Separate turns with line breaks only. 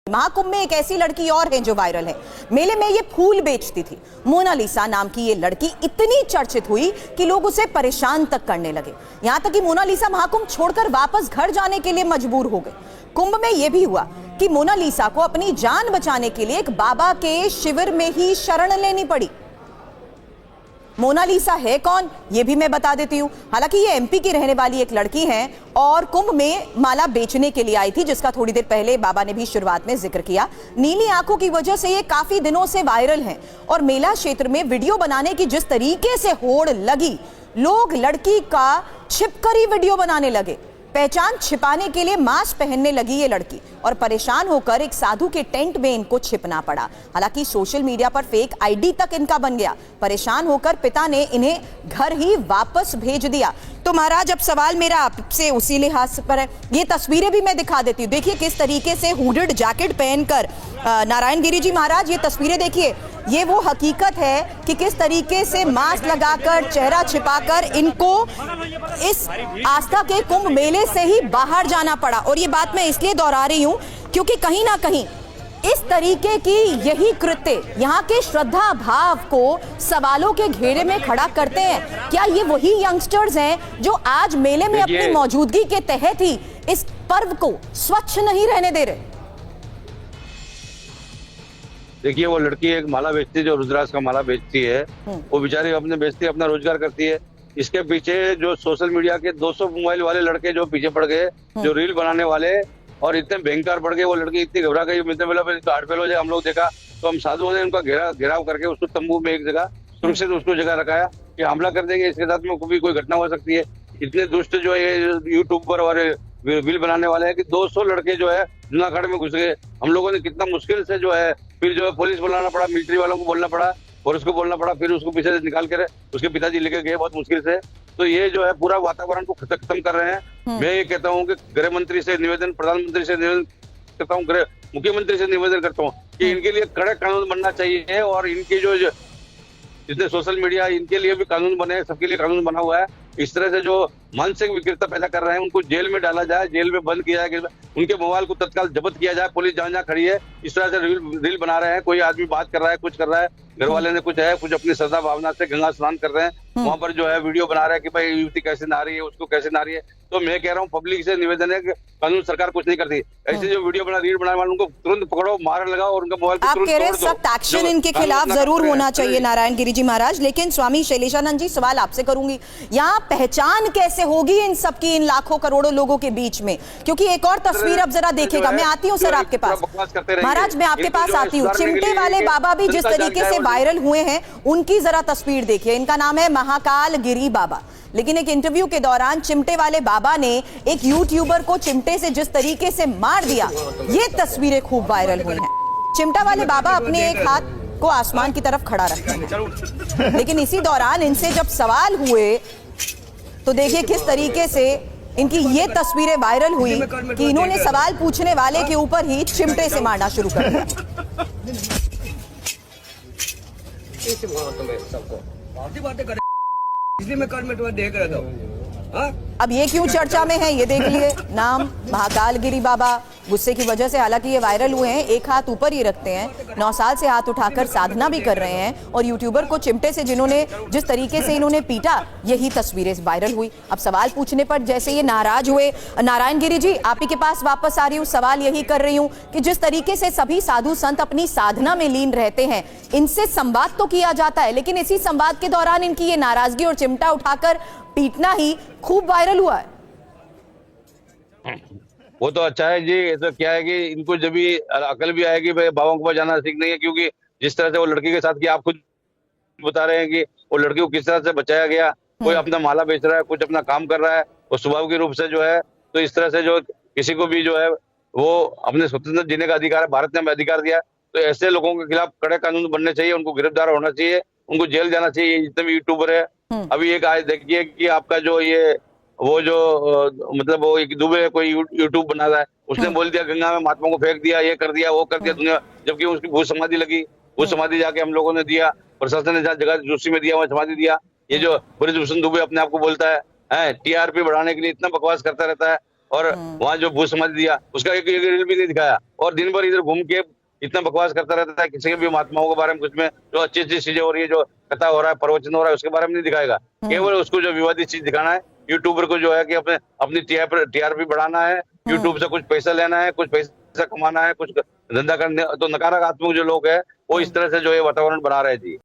महाकुंभ में एक ऐसी लड़की और है जो वायरल है। मेले में ये फूल बेचती थी। मोनालिसा नाम की ये लड़की इतनी चर्चित हुई कि लोग उसे परेशान तक करने लगे। यहां तक कि मोनालिसा महाकुंभ छोड़कर वापस घर जाने के लिए मजबूर हो गए। कुंभ में यह भी हुआ कि मोनालिसा को अपनी जान बचाने के लिए एक बाबा के शिविर में ही शरण लेनी पड़ी। मोनालिसा है कौन, यह भी मैं बता देती हूं। हालांकि ये एमपी की रहने वाली एक लड़की है और कुंभ में माला बेचने के लिए आई थी, जिसका थोड़ी देर पहले बाबा ने भी शुरुआत में जिक्र किया। नीली आंखों की वजह से ये काफी दिनों से वायरल है और मेला क्षेत्र में वीडियो बनाने की जिस तरीके से होड़ लगी, लोग लड़की का छिपकर ही वीडियो बनाने लगे। पहचान छिपाने के लिए मास्क पहनने लगी ये लड़की और परेशान होकर एक साधु के टेंट में इनको छिपना पड़ा। हालांकि सोशल मीडिया पर फेक आईडी तक इनका बन गया। परेशान होकर पिता ने इन्हें घर ही वापस भेज दिया। तो महाराज, अब सवाल मेरा आपसे उसी लिहाज पर है, ये तस्वीरें भी मैं दिखा देती हूँ। देखिए किस तरीके से हुडेड जैकेट पहनकर नारायण गिरी जी महाराज, ये तस्वीरें देखिए। ये वो हकीकत है कि किस तरीके से मास्क लगाकर, चेहरा छिपाकर इनको इस आस्था के कुंभ मेले से ही बाहर जाना पड़ा। और ये बात मैं इसलिए दोहरा रही हूं क्योंकि कहीं ना कहीं इस तरीके की यही कृत्य यहाँ के श्रद्धा भाव को सवालों के घेरे में खड़ा करते हैं। क्या ये वही यंगस्टर्स हैं जो आज मेले में अपनी मौजूदगी के तहत ही इस पर्व को स्वच्छ नहीं रहने दे रहे?
देखिए, वो लड़की एक माला बेचती है, जो रुद्राक्ष का माला बेचती है। वो बेचारी अपने बेचती है, अपना रोजगार करती है। इसके पीछे जो सोशल मीडिया के 200 मोबाइल वाले लड़के जो पीछे पड़ गए, जो रील बनाने वाले, और इतने भयंकर पड़ गए। वो लड़की इतनी घबरा गई, मिलते मिला हार्ट फेल हो जाए। हम लोग देखा तो हम साधुओं ने उनका घेराव करके उसको तंबू में एक जगह सुरक्षित उसको जगह रखाया कि हमला कर देंगे, इसके साथ में कोई घटना हो सकती है। इतने दुष्ट जो है यूट्यूबर और रील बनाने वाले हैं कि 200 लड़के जो है जूनागढ़ में घुस गए। हम लोगों ने कितना मुश्किल से जो है, फिर जो है पुलिस बुलाना पड़ा, मिलिट्री वालों को बोलना पड़ा और उसको बोलना पड़ा, फिर उसको पीछे से निकाल कर उसके पिताजी लेके गए बहुत मुश्किल से। तो ये जो है पूरा वातावरण को खत्म कर रहे हैं। मैं ये कहता हूँ कि गृह मंत्री से निवेदन, प्रधानमंत्री से निवेदन करता हूँ, मुख्यमंत्री से निवेदन करता हूँ कि इनके लिए कड़े कानून बनना चाहिए और इनके जो जितने सोशल मीडिया, इनके लिए भी कानून बने, सबके लिए कानून बना हुआ है। इस तरह से जो मानसिक विकृतता पैदा कर रहे हैं उनको जेल में डाला जाए, जेल में बंद किया जाए, उनके मोबाइल को तत्काल जब्त किया जाए। पुलिस जहाँ खड़ी है इस तरह से रील बना रहे हैं, कोई आदमी बात कर रहा है, कुछ कर रहा है, घर वाले ने कुछ है, कुछ अपनी श्रद्धा भावना से गंगा स्नान कर रहे हैं, वहां पर जो है वीडियो बना रहा है कि भाई युवती कैसे नहा रही है, उसको कैसे नहा रही है। तो मैं कह रहा हूँ पब्लिक से निवेदन है कि कानून सरकार कुछ नहीं करती। ऐसे जो वीडियो वील बनाने वाले उनको तुरंत पकड़ो, मार लगाओ और उनका मोबाइल
आप कह रहे हैं सख्त एक्शन इनके खिलाफ जरूर होना चाहिए नारायण गिरी जी महाराज। लेकिन स्वामी शैलेशानंद जी, सवाल आपसे करूंगी, यहाँ पहचान कैसे होगी इन सबकी, इन लाखों करोड़ों लोगों के बीच में? क्योंकि एक और तस्वीर अब जरा देखेगा, मैं आती हूँ सर आपके पास महाराज, मैं आपके पास आती हूँ। चिमटे वाले बाबा भी जिस तरीके से वायरल हुए हैं उनकी जरा तस्वीर देखिए। इनका नाम है महाकाल गिरी बाबा। लेकिन एक इंटरव्यू के दौरान चिमटे वाले बाबा ने एक यूट्यूबर को चिमटे से जिस तरीके से मार दिया, ये तस्वीरें खूब वायरल हुई हैं। चिमटा वाले बाबा अपने एक हाथ को आसमान की तरफ खड़ा रखते हैं, लेकिन इसी दौरान इनसे जब सवाल हुए तो देखिए किस तरीके से इनकी ये तस्वीरें वायरल हुई कि इन्होंने सवाल पूछने वाले के ऊपर ही चिमटे से मारना शुरू कर दिया।
इसलिए मैं कल में तुम्हें देख रहा था।
अब ये क्यों चर्चा में है, ये देख लिए। नाम महाकाल गिरी बाबा, गुस्से की वजह से हालांकि ये वायरल हुए हैं। एक हाथ ऊपर ही रखते हैं, 9 साल से हाथ उठाकर साधना भी कर रहे हैं और यूट्यूबर को चिमटे से जिन्होंने जिस तरीके से इन्होंने पीटा, यही तस्वीरें वायरल हुई। अब सवाल पूछने पर जैसे ये नाराज हुए। नारायण गिरी जी, आप ही के पास वापस आ रही हूँ, सवाल यही कर रही हूँ कि जिस तरीके से सभी साधु संत अपनी साधना में लीन रहते हैं, इनसे संवाद तो किया जाता है, लेकिन इसी संवाद के दौरान इनकी ये नाराजगी और चिमटा उठाकर पीटना ही खूब वायरल हुआ है।
वो तो अच्छा है जी। ऐसा क्या है कि इनको जब भी अकल भी आएगी, भाई बाबाओं के पास जाना सीखना है। क्योंकि जिस तरह से वो लड़की के साथ किया, आप खुद बता रहे हैं कि वो लड़की को किस तरह से बचाया गया। कोई अपना माला बेच रहा है, कुछ अपना काम कर रहा है, वो स्वभाव के रूप से जो है। तो इस तरह से जो किसी को भी जो है वो अपने स्वतंत्र जीने का अधिकार है, भारत ने हमें अधिकार दिया। तो ऐसे लोगों के खिलाफ कड़े कानून बनने चाहिए, उनको गिरफ्तार होना चाहिए, उनको जेल जाना चाहिए, जितने भी यूट्यूबर है। अभी एक आज देखिए कि आपका जो ये वो जो मतलब वो एक दुबे कोई यूट्यूब बना रहा है, उसने बोल दिया गंगा में महात्मा को फेंक दिया, ये कर दिया, वो कर दिया दुनिया, जबकि उसकी भूत समाधि लगी। भूत समाधि जाके हम लोगों ने दिया, प्रशासन ने जहाँ जगह दूसरी में दिया वहाँ समाधि दिया। ये जो ब्रजभूषण दुबे अपने आप को बोलता है टीआरपी बढ़ाने के लिए इतना बकवास करता रहता है। और वहाँ जो भू समाधि दिया उसका एक रील भी नहीं दिखाया, और दिन भर इधर घूम के इतना बकवास करता रहता है, किसी के भी महात्माओं के बारे में, कुछ में जो अच्छी अच्छी चीजें हो रही है, जो कथा हो रहा है, प्रवचन हो रहा है, उसके बारे में नहीं दिखाएगा। केवल उसको जो विवादित चीज दिखाना है, यूट्यूबर को जो है कि अपनी टीआरपी बढ़ाना है, यूट्यूब से कुछ पैसा लेना है, कुछ पैसा कमाना है, कुछ धंधा करने, तो नकारात्मक जो लोग है वो इस तरह से जो है वातावरण बना रहे जी।